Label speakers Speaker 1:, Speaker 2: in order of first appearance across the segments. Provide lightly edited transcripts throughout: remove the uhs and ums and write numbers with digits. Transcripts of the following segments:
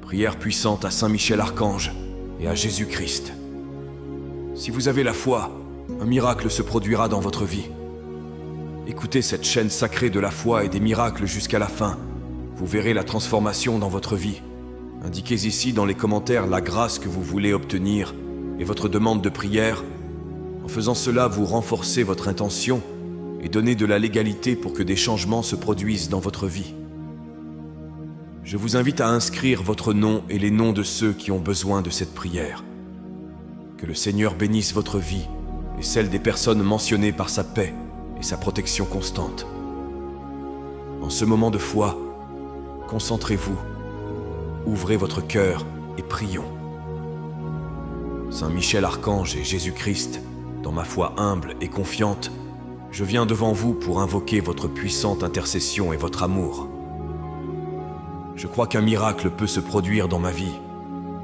Speaker 1: Prière puissante à Saint Michel Archange et à Jésus-Christ. Si vous avez la foi, un miracle se produira dans votre vie. Écoutez cette chaîne sacrée de la foi et des miracles jusqu'à la fin. Vous verrez la transformation dans votre vie. Indiquez ici dans les commentaires la grâce que vous voulez obtenir et votre demande de prière. En faisant cela, vous renforcez votre intention et donnez de la légalité pour que des changements se produisent dans votre vie. Je vous invite à inscrire votre nom et les noms de ceux qui ont besoin de cette prière. Que le Seigneur bénisse votre vie et celle des personnes mentionnées par sa paix et sa protection constante. En ce moment de foi, concentrez-vous, ouvrez votre cœur et prions. Saint Michel Archange et Jésus-Christ, dans ma foi humble et confiante, je viens devant vous pour invoquer votre puissante intercession et votre amour. Je crois qu'un miracle peut se produire dans ma vie.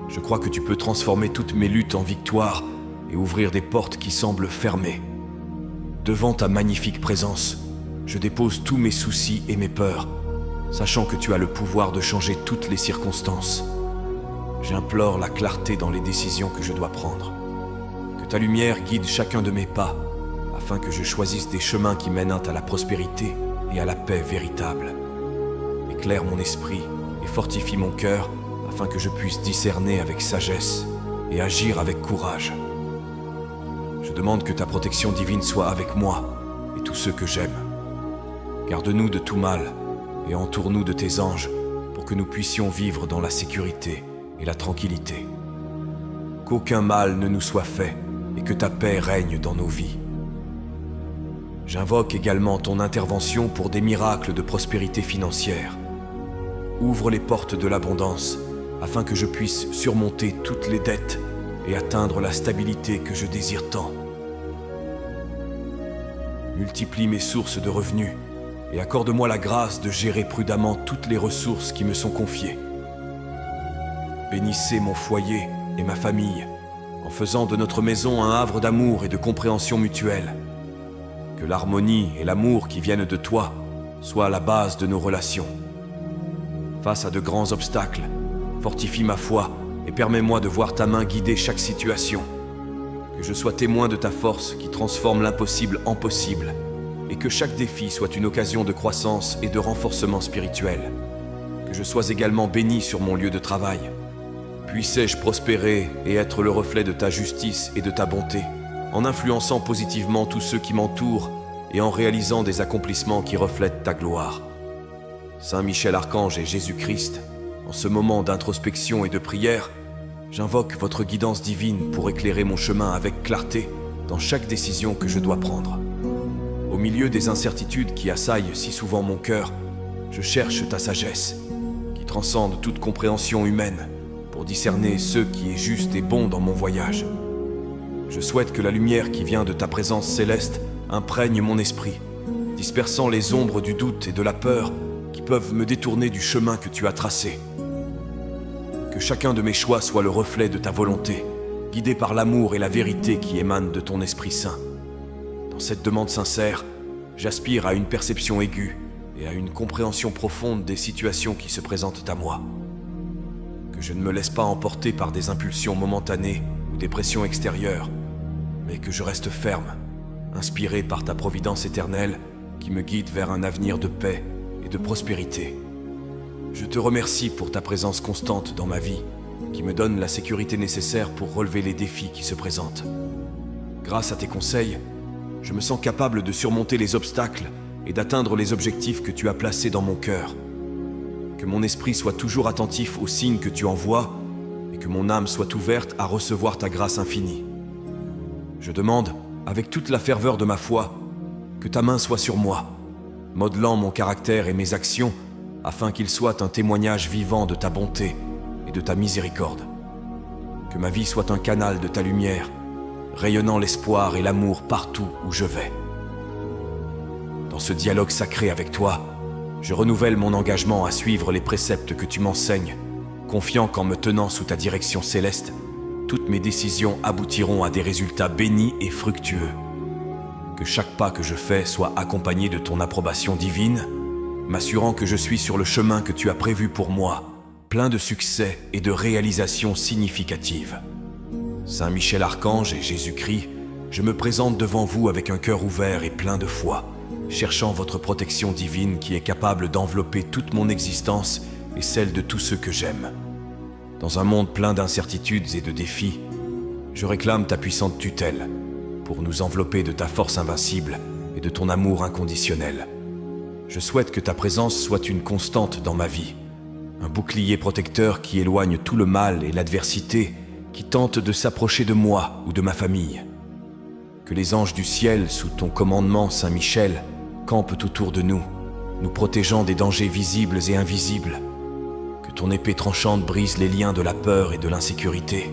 Speaker 1: Je crois que tu peux transformer toutes mes luttes en victoire et ouvrir des portes qui semblent fermées. Devant ta magnifique présence, je dépose tous mes soucis et mes peurs, sachant que tu as le pouvoir de changer toutes les circonstances. J'implore la clarté dans les décisions que je dois prendre. Que ta lumière guide chacun de mes pas, afin que je choisisse des chemins qui mènent à la prospérité et à la paix véritable. Éclaire mon esprit et fortifie mon cœur, afin que je puisse discerner avec sagesse et agir avec courage. Je demande que ta protection divine soit avec moi et tous ceux que j'aime. Garde-nous de tout mal et entoure-nous de tes anges pour que nous puissions vivre dans la sécurité et la tranquillité. Qu'aucun mal ne nous soit fait et que ta paix règne dans nos vies. J'invoque également ton intervention pour des miracles de prospérité financière. Ouvre les portes de l'abondance afin que je puisse surmonter toutes les dettes et atteindre la stabilité que je désire tant. Multiplie mes sources de revenus et accorde-moi la grâce de gérer prudemment toutes les ressources qui me sont confiées. Bénissez mon foyer et ma famille en faisant de notre maison un havre d'amour et de compréhension mutuelle. Que l'harmonie et l'amour qui viennent de toi soient à la base de nos relations. Face à de grands obstacles, fortifie ma foi et permets-moi de voir ta main guider chaque situation. Que je sois témoin de ta force qui transforme l'impossible en possible et que chaque défi soit une occasion de croissance et de renforcement spirituel. Que je sois également béni sur mon lieu de travail. Puissais-je prospérer et être le reflet de ta justice et de ta bonté, en influençant positivement tous ceux qui m'entourent et en réalisant des accomplissements qui reflètent ta gloire. Saint Michel Archange et Jésus-Christ, en ce moment d'introspection et de prière, j'invoque votre guidance divine pour éclairer mon chemin avec clarté dans chaque décision que je dois prendre. Au milieu des incertitudes qui assaillent si souvent mon cœur, je cherche ta sagesse, qui transcende toute compréhension humaine, pour discerner ce qui est juste et bon dans mon voyage. Je souhaite que la lumière qui vient de ta présence céleste imprègne mon esprit, dispersant les ombres du doute et de la peur qui peuvent me détourner du chemin que tu as tracé. Que chacun de mes choix soit le reflet de ta volonté, guidé par l'amour et la vérité qui émanent de ton Esprit Saint. Dans cette demande sincère, j'aspire à une perception aiguë et à une compréhension profonde des situations qui se présentent à moi. Que je ne me laisse pas emporter par des impulsions momentanées ou des pressions extérieures, mais que je reste ferme, inspiré par ta providence éternelle qui me guide vers un avenir de paix et de prospérité. Je te remercie pour ta présence constante dans ma vie, qui me donne la sécurité nécessaire pour relever les défis qui se présentent. Grâce à tes conseils, je me sens capable de surmonter les obstacles et d'atteindre les objectifs que tu as placés dans mon cœur. Que mon esprit soit toujours attentif aux signes que tu envoies et que mon âme soit ouverte à recevoir ta grâce infinie. Je demande, avec toute la ferveur de ma foi, que ta main soit sur moi, modelant mon caractère et mes actions, afin qu'ils soient un témoignage vivant de ta bonté et de ta miséricorde. Que ma vie soit un canal de ta lumière, rayonnant l'espoir et l'amour partout où je vais. Dans ce dialogue sacré avec toi, je renouvelle mon engagement à suivre les préceptes que tu m'enseignes, confiant qu'en me tenant sous ta direction céleste, toutes mes décisions aboutiront à des résultats bénis et fructueux. Que chaque pas que je fais soit accompagné de ton approbation divine, m'assurant que je suis sur le chemin que tu as prévu pour moi plein de succès et de réalisations significatives. Saint Michel Archange et Jésus-Christ, je me présente devant vous avec un cœur ouvert et plein de foi, cherchant votre protection divine qui est capable d'envelopper toute mon existence et celle de tous ceux que j'aime. Dans un monde plein d'incertitudes et de défis, je réclame ta puissante tutelle pour nous envelopper de ta force invincible et de ton amour inconditionnel. Je souhaite que ta présence soit une constante dans ma vie, un bouclier protecteur qui éloigne tout le mal et l'adversité qui tentent de s'approcher de moi ou de ma famille. Que les anges du ciel, sous ton commandement, Saint Michel, campent autour de nous, nous protégeant des dangers visibles et invisibles. Que ton épée tranchante brise les liens de la peur et de l'insécurité,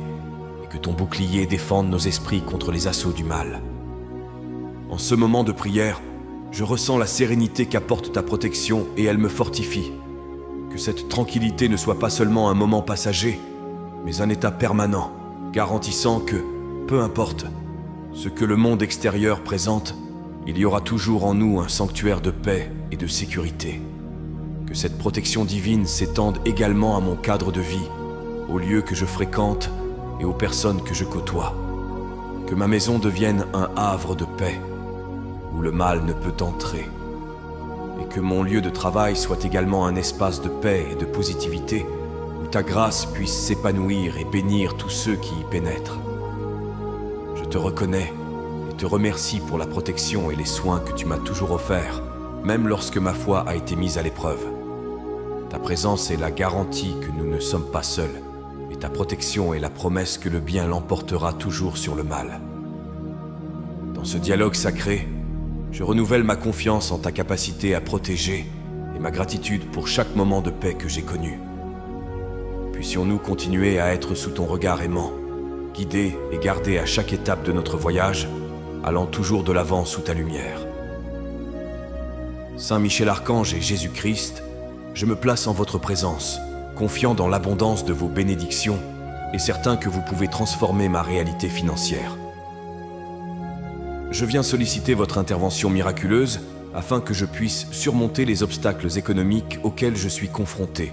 Speaker 1: et que ton bouclier défende nos esprits contre les assauts du mal. En ce moment de prière, je ressens la sérénité qu'apporte ta protection et elle me fortifie. Que cette tranquillité ne soit pas seulement un moment passager, mais un état permanent, garantissant que, peu importe ce que le monde extérieur présente, il y aura toujours en nous un sanctuaire de paix et de sécurité. Que cette protection divine s'étende également à mon cadre de vie, aux lieux que je fréquente et aux personnes que je côtoie. Que ma maison devienne un havre de paix, où le mal ne peut entrer. Et que mon lieu de travail soit également un espace de paix et de positivité, où ta grâce puisse s'épanouir et bénir tous ceux qui y pénètrent. Je te reconnais et te remercie pour la protection et les soins que tu m'as toujours offerts, même lorsque ma foi a été mise à l'épreuve. Ta présence est la garantie que nous ne sommes pas seuls, et ta protection est la promesse que le bien l'emportera toujours sur le mal. Dans ce dialogue sacré, je renouvelle ma confiance en ta capacité à protéger et ma gratitude pour chaque moment de paix que j'ai connu. Puissions-nous continuer à être sous ton regard aimant, guidés et gardés à chaque étape de notre voyage, allant toujours de l'avant sous ta lumière. Saint Michel Archange et Jésus-Christ, je me place en votre présence, confiant dans l'abondance de vos bénédictions et certain que vous pouvez transformer ma réalité financière. Je viens solliciter votre intervention miraculeuse afin que je puisse surmonter les obstacles économiques auxquels je suis confronté,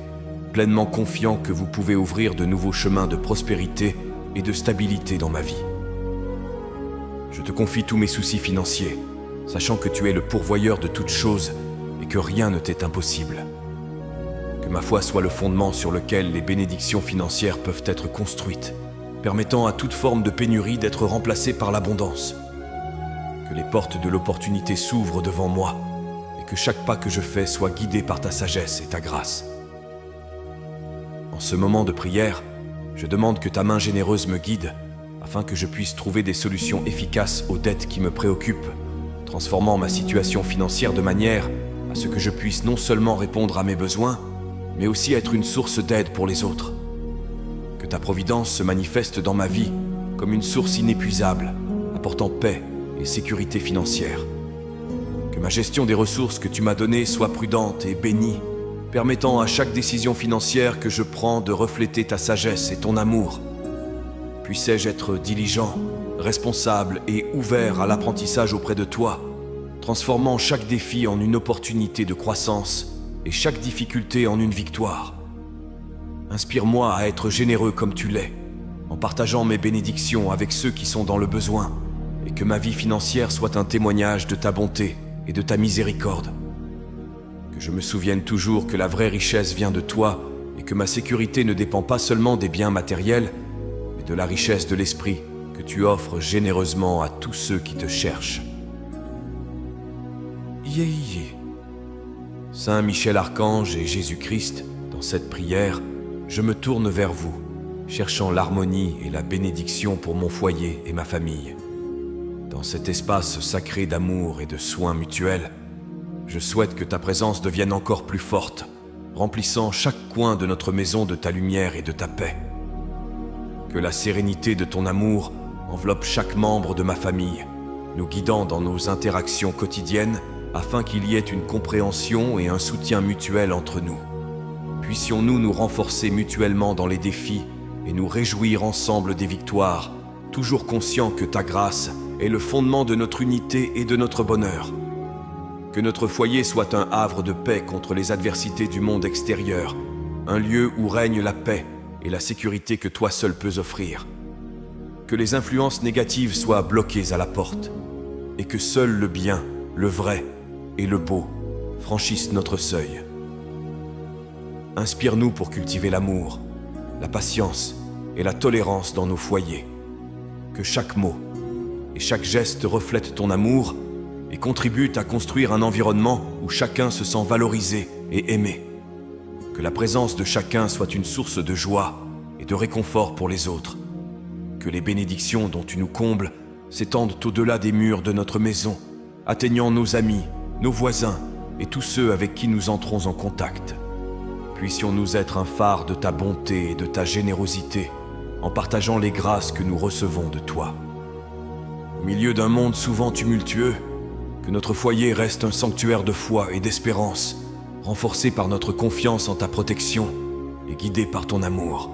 Speaker 1: pleinement confiant que vous pouvez ouvrir de nouveaux chemins de prospérité et de stabilité dans ma vie. Je te confie tous mes soucis financiers, sachant que tu es le pourvoyeur de toutes choses et que rien ne t'est impossible. Que ma foi soit le fondement sur lequel les bénédictions financières peuvent être construites, permettant à toute forme de pénurie d'être remplacée par l'abondance. Que les portes de l'opportunité s'ouvrent devant moi et que chaque pas que je fais soit guidé par ta sagesse et ta grâce. En ce moment de prière, je demande que ta main généreuse me guide afin que je puisse trouver des solutions efficaces aux dettes qui me préoccupent, transformant ma situation financière de manière à ce que je puisse non seulement répondre à mes besoins, mais aussi être une source d'aide pour les autres. Que ta providence se manifeste dans ma vie comme une source inépuisable, apportant paix et sécurité financière. Que ma gestion des ressources que tu m'as données soit prudente et bénie, permettant à chaque décision financière que je prends de refléter ta sagesse et ton amour. Puissais-je être diligent, responsable et ouvert à l'apprentissage auprès de toi, transformant chaque défi en une opportunité de croissance et chaque difficulté en une victoire. Inspire-moi à être généreux comme tu l'es, en partageant mes bénédictions avec ceux qui sont dans le besoin, et que ma vie financière soit un témoignage de ta bonté et de ta miséricorde. Que je me souvienne toujours que la vraie richesse vient de toi et que ma sécurité ne dépend pas seulement des biens matériels, mais de la richesse de l'esprit que tu offres généreusement à tous ceux qui te cherchent. Saint Michel Archange et Jésus-Christ, dans cette prière, je me tourne vers vous, cherchant l'harmonie et la bénédiction pour mon foyer et ma famille. Dans cet espace sacré d'amour et de soins mutuels, je souhaite que ta présence devienne encore plus forte, remplissant chaque coin de notre maison de ta lumière et de ta paix. Que la sérénité de ton amour enveloppe chaque membre de ma famille, nous guidant dans nos interactions quotidiennes afin qu'il y ait une compréhension et un soutien mutuel entre nous. Puissions-nous nous renforcer mutuellement dans les défis et nous réjouir ensemble des victoires, toujours conscients que ta grâce est le fondement de notre unité et de notre bonheur. Que notre foyer soit un havre de paix contre les adversités du monde extérieur, un lieu où règne la paix et la sécurité que toi seul peux offrir. Que les influences négatives soient bloquées à la porte, et que seul le bien, le vrai et le beau franchissent notre seuil. Inspire-nous pour cultiver l'amour, la patience et la tolérance dans nos foyers. Que chaque mot et chaque geste reflète ton amour et contribue à construire un environnement où chacun se sent valorisé et aimé. Que la présence de chacun soit une source de joie et de réconfort pour les autres. Que les bénédictions dont tu nous combles s'étendent au-delà des murs de notre maison, atteignant nos amis, nos voisins et tous ceux avec qui nous entrons en contact. Puissions-nous être un phare de ta bonté et de ta générosité, en partageant les grâces que nous recevons de toi. Au milieu d'un monde souvent tumultueux, que notre foyer reste un sanctuaire de foi et d'espérance, renforcé par notre confiance en ta protection et guidé par ton amour.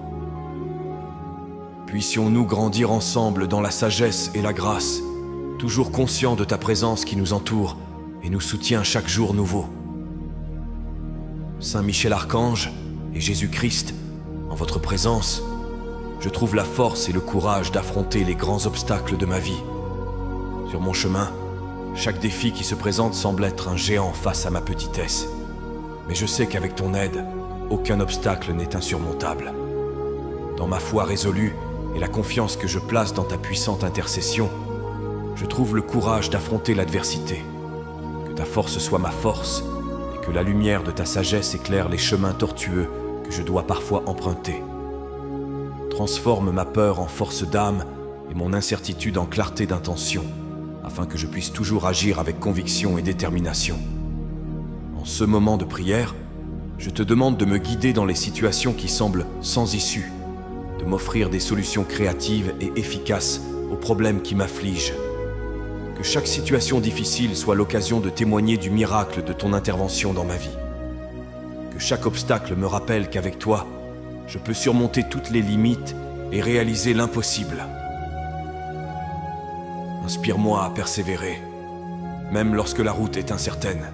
Speaker 1: Puissions-nous grandir ensemble dans la sagesse et la grâce, toujours conscients de ta présence qui nous entoure et nous soutient chaque jour nouveau. Saint Michel Archange et Jésus-Christ, en votre présence, je trouve la force et le courage d'affronter les grands obstacles de ma vie. Sur mon chemin, chaque défi qui se présente semble être un géant face à ma petitesse. Mais je sais qu'avec ton aide, aucun obstacle n'est insurmontable. Dans ma foi résolue et la confiance que je place dans ta puissante intercession, je trouve le courage d'affronter l'adversité. Que ta force soit ma force et que la lumière de ta sagesse éclaire les chemins tortueux que je dois parfois emprunter. Transforme ma peur en force d'âme et mon incertitude en clarté d'intention, afin que je puisse toujours agir avec conviction et détermination. En ce moment de prière, je te demande de me guider dans les situations qui semblent sans issue, de m'offrir des solutions créatives et efficaces aux problèmes qui m'affligent. Que chaque situation difficile soit l'occasion de témoigner du miracle de ton intervention dans ma vie. Que chaque obstacle me rappelle qu'avec toi, je peux surmonter toutes les limites et réaliser l'impossible. Inspire-moi à persévérer, même lorsque la route est incertaine.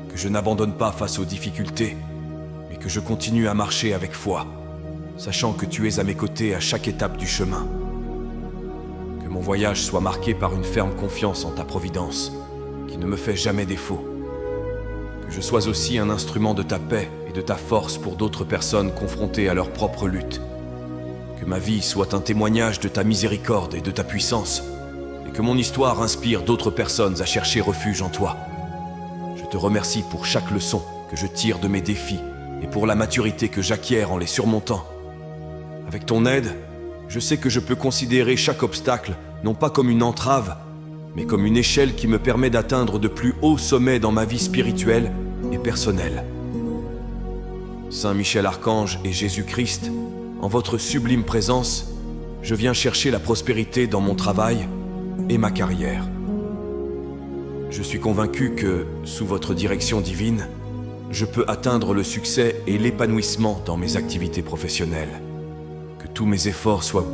Speaker 1: Que je n'abandonne pas face aux difficultés, mais que je continue à marcher avec foi, sachant que tu es à mes côtés à chaque étape du chemin. Que mon voyage soit marqué par une ferme confiance en ta providence, qui ne me fait jamais défaut. Que je sois aussi un instrument de ta paix et de ta force pour d'autres personnes confrontées à leur propre lutte. Que ma vie soit un témoignage de ta miséricorde et de ta puissance, et que mon histoire inspire d'autres personnes à chercher refuge en toi. Je te remercie pour chaque leçon que je tire de mes défis et pour la maturité que j'acquiers en les surmontant. Avec ton aide, je sais que je peux considérer chaque obstacle non pas comme une entrave, mais comme une échelle qui me permet d'atteindre de plus hauts sommets dans ma vie spirituelle et personnelle. Saint Michel Archange et Jésus-Christ, en votre sublime présence, je viens chercher la prospérité dans mon travail et ma carrière. Je suis convaincu que, sous votre direction divine, je peux atteindre le succès et l'épanouissement dans mes activités professionnelles. Que tous mes efforts soient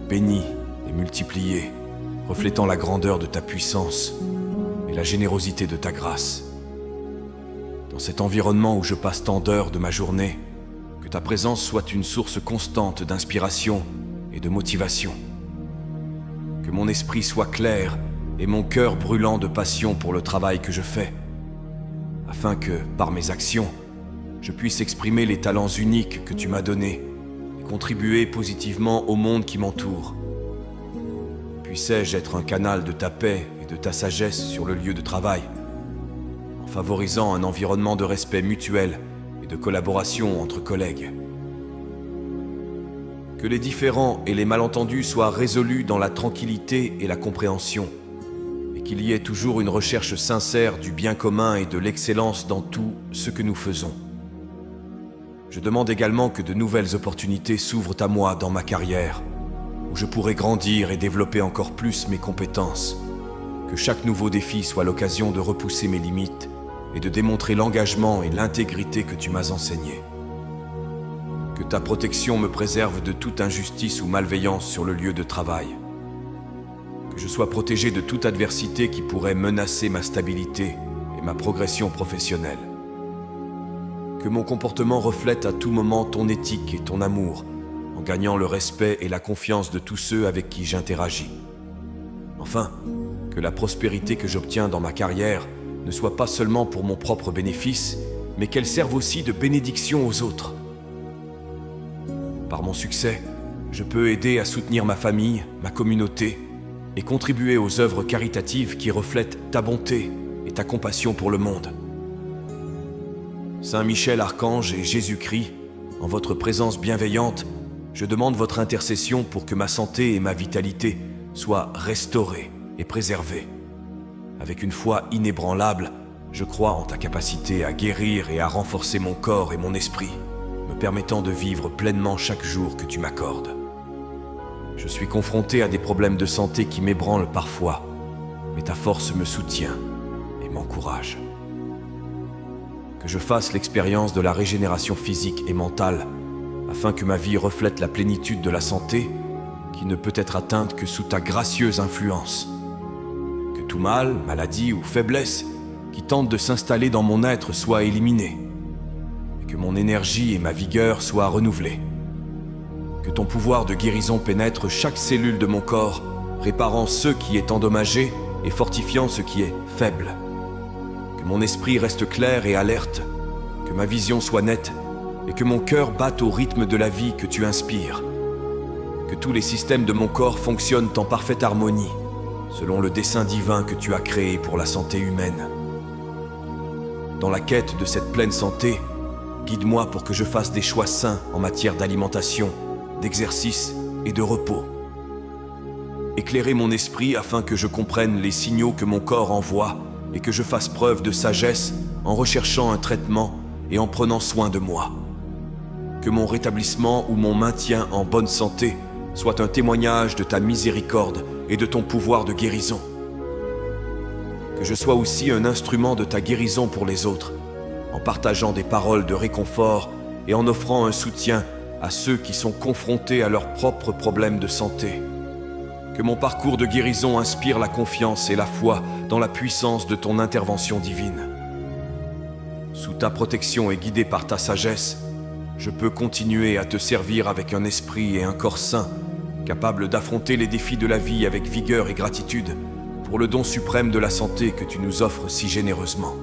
Speaker 1: bénis et multipliés, reflétant la grandeur de ta puissance et la générosité de ta grâce. Dans cet environnement où je passe tant d'heures de ma journée, que ta présence soit une source constante d'inspiration et de motivation. Que mon esprit soit clair et mon cœur brûlant de passion pour le travail que je fais, afin que, par mes actions, je puisse exprimer les talents uniques que tu m'as donnés et contribuer positivement au monde qui m'entoure. Puissais-je être un canal de ta paix et de ta sagesse sur le lieu de travail, en favorisant un environnement de respect mutuel et de collaboration entre collègues. Que les différends et les malentendus soient résolus dans la tranquillité et la compréhension, et qu'il y ait toujours une recherche sincère du bien commun et de l'excellence dans tout ce que nous faisons. Je demande également que de nouvelles opportunités s'ouvrent à moi dans ma carrière, où je pourrai grandir et développer encore plus mes compétences. Que chaque nouveau défi soit l'occasion de repousser mes limites et de démontrer l'engagement et l'intégrité que tu m'as enseigné. Que ta protection me préserve de toute injustice ou malveillance sur le lieu de travail. Que je sois protégé de toute adversité qui pourrait menacer ma stabilité et ma progression professionnelle. Que Que mon comportement reflète à tout moment ton éthique et ton amour, en gagnant le respect et la confiance de tous ceux avec qui j'interagis. Enfin, que la prospérité que j'obtiens dans ma carrière ne soit pas seulement pour mon propre bénéfice, mais qu'elle serve aussi de bénédiction aux autres. Par mon succès, je peux aider à soutenir ma famille, ma communauté, et contribuer aux œuvres caritatives qui reflètent ta bonté et ta compassion pour le monde. Saint Michel Archange et Jésus-Christ, en votre présence bienveillante, je demande votre intercession pour que ma santé et ma vitalité soient restaurées et préservées. Avec une foi inébranlable, je crois en ta capacité à guérir et à renforcer mon corps et mon esprit, me permettant de vivre pleinement chaque jour que tu m'accordes. Je suis confronté à des problèmes de santé qui m'ébranlent parfois, mais ta force me soutient et m'encourage. Que je fasse l'expérience de la régénération physique et mentale, afin que ma vie reflète la plénitude de la santé, qui ne peut être atteinte que sous ta gracieuse influence. Que tout mal, maladie ou faiblesse qui tente de s'installer dans mon être soit éliminé, et que mon énergie et ma vigueur soient renouvelées. Que ton pouvoir de guérison pénètre chaque cellule de mon corps, réparant ce qui est endommagé et fortifiant ce qui est faible. Que mon esprit reste clair et alerte, que ma vision soit nette et que mon cœur batte au rythme de la vie que tu inspires. Que tous les systèmes de mon corps fonctionnent en parfaite harmonie, selon le dessein divin que tu as créé pour la santé humaine. Dans la quête de cette pleine santé, guide-moi pour que je fasse des choix sains en matière d'alimentation, d'exercice et de repos. Éclairez mon esprit afin que je comprenne les signaux que mon corps envoie et que je fasse preuve de sagesse en recherchant un traitement et en prenant soin de moi. Que mon rétablissement ou mon maintien en bonne santé soit un témoignage de ta miséricorde et de ton pouvoir de guérison. Que je sois aussi un instrument de ta guérison pour les autres, en partageant des paroles de réconfort et en offrant un soutien à ceux qui sont confrontés à leurs propres problèmes de santé. Que mon parcours de guérison inspire la confiance et la foi dans la puissance de ton intervention divine. Sous ta protection et guidé par ta sagesse, je peux continuer à te servir avec un esprit et un corps sain, capable d'affronter les défis de la vie avec vigueur et gratitude, pour le don suprême de la santé que tu nous offres si généreusement.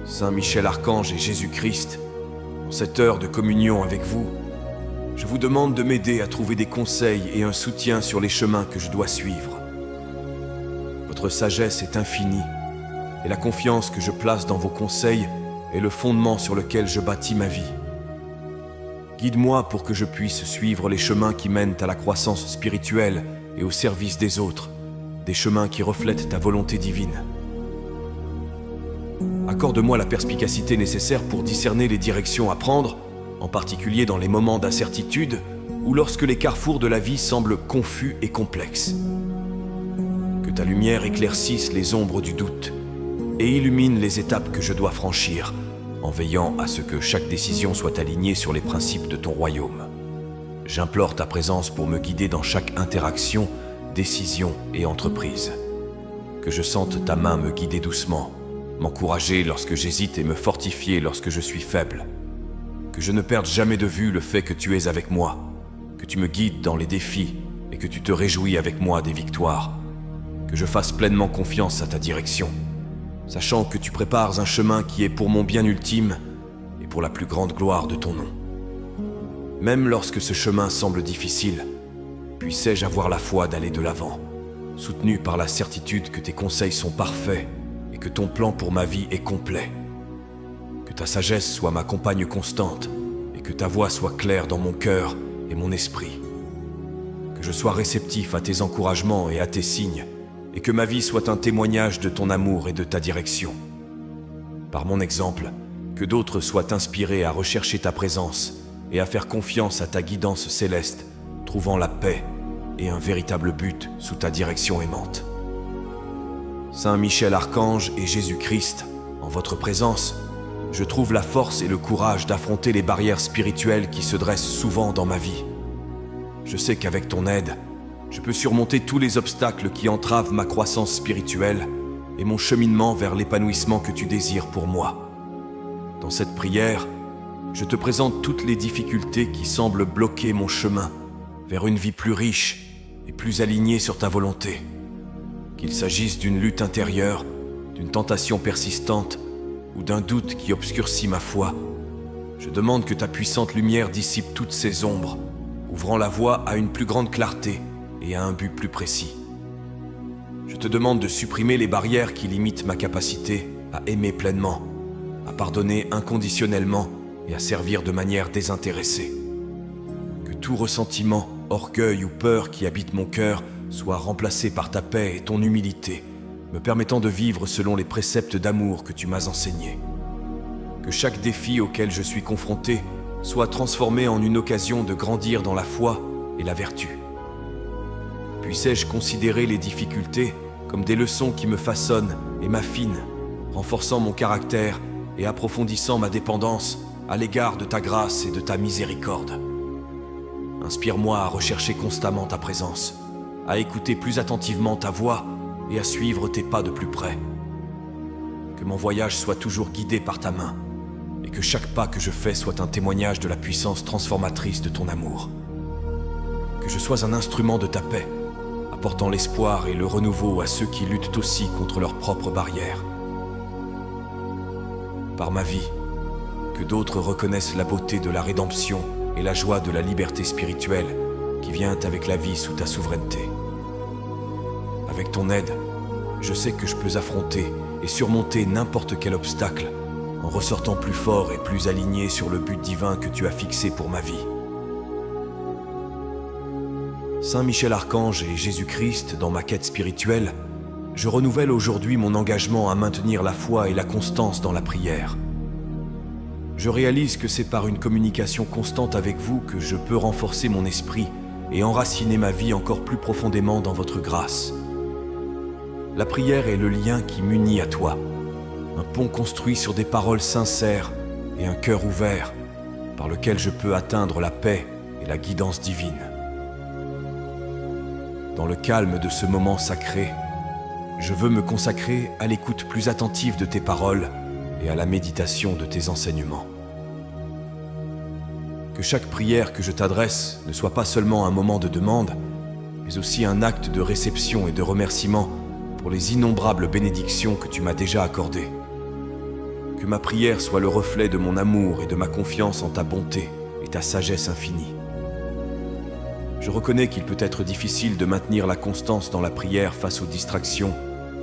Speaker 1: Saint Michel Archange et Jésus-Christ, en cette heure de communion avec vous, je vous demande de m'aider à trouver des conseils et un soutien sur les chemins que je dois suivre. Votre sagesse est infinie, et la confiance que je place dans vos conseils est le fondement sur lequel je bâtis ma vie. Guide-moi pour que je puisse suivre les chemins qui mènent à la croissance spirituelle et au service des autres, des chemins qui reflètent ta volonté divine. Accorde-moi la perspicacité nécessaire pour discerner les directions à prendre, en particulier dans les moments d'incertitude ou lorsque les carrefours de la vie semblent confus et complexes. Que ta lumière éclaircisse les ombres du doute et illumine les étapes que je dois franchir, en veillant à ce que chaque décision soit alignée sur les principes de ton royaume. J'implore ta présence pour me guider dans chaque interaction, décision et entreprise. Que je sente ta main me guider doucement, m'encourager lorsque j'hésite et me fortifier lorsque je suis faible. Que je ne perde jamais de vue le fait que tu es avec moi, que tu me guides dans les défis et que tu te réjouis avec moi des victoires. Que je fasse pleinement confiance à ta direction, sachant que tu prépares un chemin qui est pour mon bien ultime et pour la plus grande gloire de ton nom. Même lorsque ce chemin semble difficile, puissais-je avoir la foi d'aller de l'avant, soutenu par la certitude que tes conseils sont parfaits et que ton plan pour ma vie est complet. Que ta sagesse soit ma compagne constante et que ta voix soit claire dans mon cœur et mon esprit. Que je sois réceptif à tes encouragements et à tes signes et que ma vie soit un témoignage de ton amour et de ta direction. Par mon exemple, que d'autres soient inspirés à rechercher ta présence et à faire confiance à ta guidance céleste, trouvant la paix et un véritable but sous ta direction aimante. Saint Michel Archange et Jésus-Christ, en votre présence, je trouve la force et le courage d'affronter les barrières spirituelles qui se dressent souvent dans ma vie. Je sais qu'avec ton aide, je peux surmonter tous les obstacles qui entravent ma croissance spirituelle et mon cheminement vers l'épanouissement que tu désires pour moi. Dans cette prière, je te présente toutes les difficultés qui semblent bloquer mon chemin vers une vie plus riche et plus alignée sur ta volonté. Qu'il s'agisse d'une lutte intérieure, d'une tentation persistante ou d'un doute qui obscurcit ma foi, je demande que ta puissante lumière dissipe toutes ces ombres, ouvrant la voie à une plus grande clarté et à un but plus précis. Je te demande de supprimer les barrières qui limitent ma capacité à aimer pleinement, à pardonner inconditionnellement et à servir de manière désintéressée. Que tout ressentiment, orgueil ou peur qui habite mon cœur soit remplacé par ta paix et ton humilité, me permettant de vivre selon les préceptes d'amour que tu m'as enseignés. Que chaque défi auquel je suis confronté soit transformé en une occasion de grandir dans la foi et la vertu. Puissais-je considérer les difficultés comme des leçons qui me façonnent et m'affinent, renforçant mon caractère et approfondissant ma dépendance à l'égard de ta grâce et de ta miséricorde. Inspire-moi à rechercher constamment ta présence, à écouter plus attentivement ta voix et à suivre tes pas de plus près. Que mon voyage soit toujours guidé par ta main et que chaque pas que je fais soit un témoignage de la puissance transformatrice de ton amour. Que je sois un instrument de ta paix, apportant l'espoir et le renouveau à ceux qui luttent aussi contre leurs propres barrières. Par ma vie, que d'autres reconnaissent la beauté de la rédemption et la joie de la liberté spirituelle qui vient avec la vie sous ta souveraineté. Avec ton aide, je sais que je peux affronter et surmonter n'importe quel obstacle en ressortant plus fort et plus aligné sur le but divin que tu as fixé pour ma vie. Saint Michel Archange et Jésus-Christ, dans ma quête spirituelle, je renouvelle aujourd'hui mon engagement à maintenir la foi et la constance dans la prière. Je réalise que c'est par une communication constante avec vous que je peux renforcer mon esprit et enraciner ma vie encore plus profondément dans votre grâce. La prière est le lien qui m'unit à toi, un pont construit sur des paroles sincères et un cœur ouvert par lequel je peux atteindre la paix et la guidance divine. Dans le calme de ce moment sacré, je veux me consacrer à l'écoute plus attentive de tes paroles et à la méditation de tes enseignements. Que chaque prière que je t'adresse ne soit pas seulement un moment de demande, mais aussi un acte de réception et de remerciement pour les innombrables bénédictions que tu m'as déjà accordées. Que ma prière soit le reflet de mon amour et de ma confiance en ta bonté et ta sagesse infinie. Je reconnais qu'il peut être difficile de maintenir la constance dans la prière face aux distractions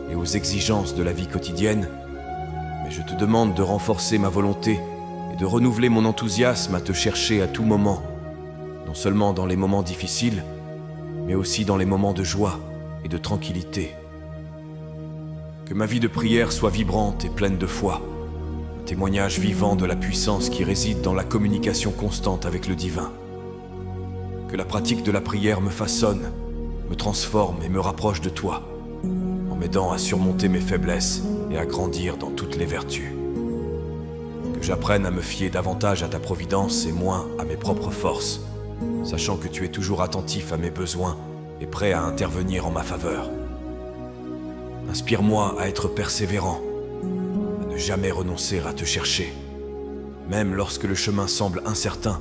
Speaker 1: et aux exigences de la vie quotidienne, mais je te demande de renforcer ma volonté et de renouveler mon enthousiasme à te chercher à tout moment, non seulement dans les moments difficiles, mais aussi dans les moments de joie et de tranquillité. Que ma vie de prière soit vibrante et pleine de foi, un témoignage vivant de la puissance qui réside dans la communication constante avec le divin. Que la pratique de la prière me façonne, me transforme et me rapproche de toi, en m'aidant à surmonter mes faiblesses et à grandir dans toutes les vertus. Que j'apprenne à me fier davantage à ta providence et moins à mes propres forces, sachant que tu es toujours attentif à mes besoins et prêt à intervenir en ma faveur. Inspire-moi à être persévérant, à ne jamais renoncer à te chercher, même lorsque le chemin semble incertain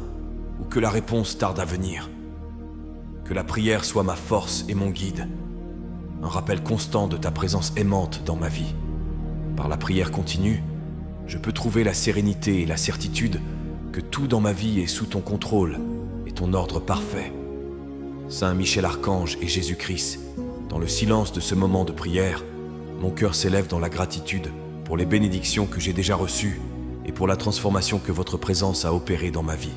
Speaker 1: ou que la réponse tarde à venir. Que la prière soit ma force et mon guide, un rappel constant de ta présence aimante dans ma vie. Par la prière continue, je peux trouver la sérénité et la certitude que tout dans ma vie est sous ton contrôle et ton ordre parfait. Saint Michel Archange et Jésus-Christ, dans le silence de ce moment de prière, mon cœur s'élève dans la gratitude pour les bénédictions que j'ai déjà reçues et pour la transformation que votre présence a opérée dans ma vie.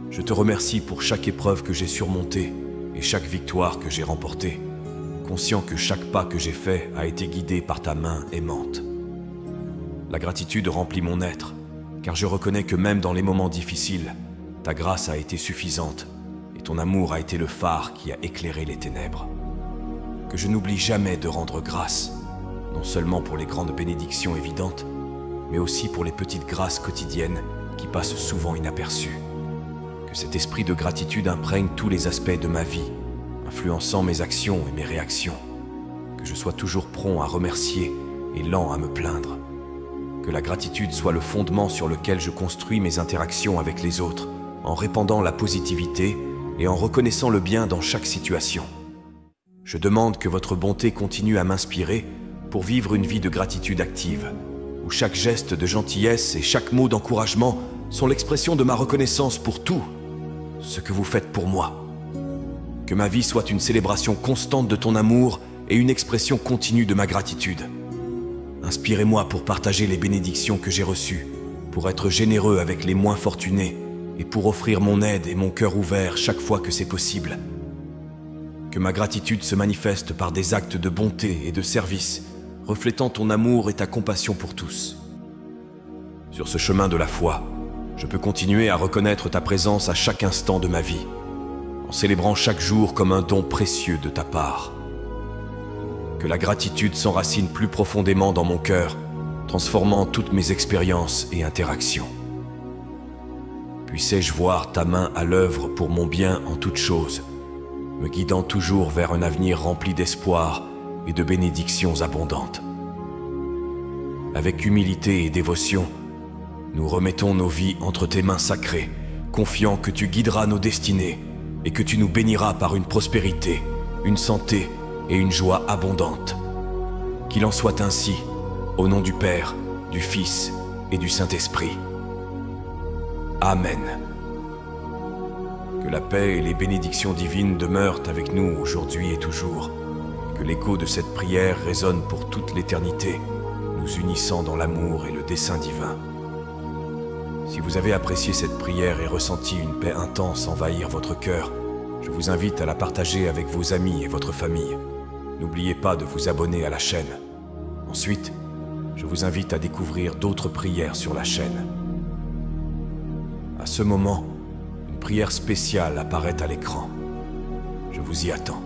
Speaker 1: Je te remercie pour chaque épreuve que j'ai surmontée et chaque victoire que j'ai remportée, conscient que chaque pas que j'ai fait a été guidé par ta main aimante. La gratitude remplit mon être, car je reconnais que même dans les moments difficiles, ta grâce a été suffisante et ton amour a été le phare qui a éclairé les ténèbres. Que je n'oublie jamais de rendre grâce, non seulement pour les grandes bénédictions évidentes, mais aussi pour les petites grâces quotidiennes qui passent souvent inaperçues. Que cet esprit de gratitude imprègne tous les aspects de ma vie, influençant mes actions et mes réactions. Que je sois toujours prompt à remercier et lent à me plaindre. Que la gratitude soit le fondement sur lequel je construis mes interactions avec les autres, en répandant la positivité et en reconnaissant le bien dans chaque situation. Je demande que votre bonté continue à m'inspirer pour vivre une vie de gratitude active, où chaque geste de gentillesse et chaque mot d'encouragement sont l'expression de ma reconnaissance pour tout ce que vous faites pour moi. Que ma vie soit une célébration constante de ton amour et une expression continue de ma gratitude. Inspirez-moi pour partager les bénédictions que j'ai reçues, pour être généreux avec les moins fortunés et pour offrir mon aide et mon cœur ouvert chaque fois que c'est possible. Que ma gratitude se manifeste par des actes de bonté et de service, reflétant ton amour et ta compassion pour tous. Sur ce chemin de la foi, je peux continuer à reconnaître ta présence à chaque instant de ma vie, en célébrant chaque jour comme un don précieux de ta part. Que la gratitude s'enracine plus profondément dans mon cœur, transformant toutes mes expériences et interactions. Puissais-je voir ta main à l'œuvre pour mon bien en toutes choses, me guidant toujours vers un avenir rempli d'espoir et de bénédictions abondantes. Avec humilité et dévotion, nous remettons nos vies entre tes mains sacrées, confiant que tu guideras nos destinées et que tu nous béniras par une prospérité, une santé et une joie abondante. Qu'il en soit ainsi, au nom du Père, du Fils et du Saint-Esprit. Amen. Que la paix et les bénédictions divines demeurent avec nous aujourd'hui et toujours. Que l'écho de cette prière résonne pour toute l'éternité, nous unissant dans l'amour et le dessein divin. Si vous avez apprécié cette prière et ressenti une paix intense envahir votre cœur, je vous invite à la partager avec vos amis et votre famille. N'oubliez pas de vous abonner à la chaîne. Ensuite, je vous invite à découvrir d'autres prières sur la chaîne. À ce moment, une prière spéciale apparaît à l'écran. Je vous y attends.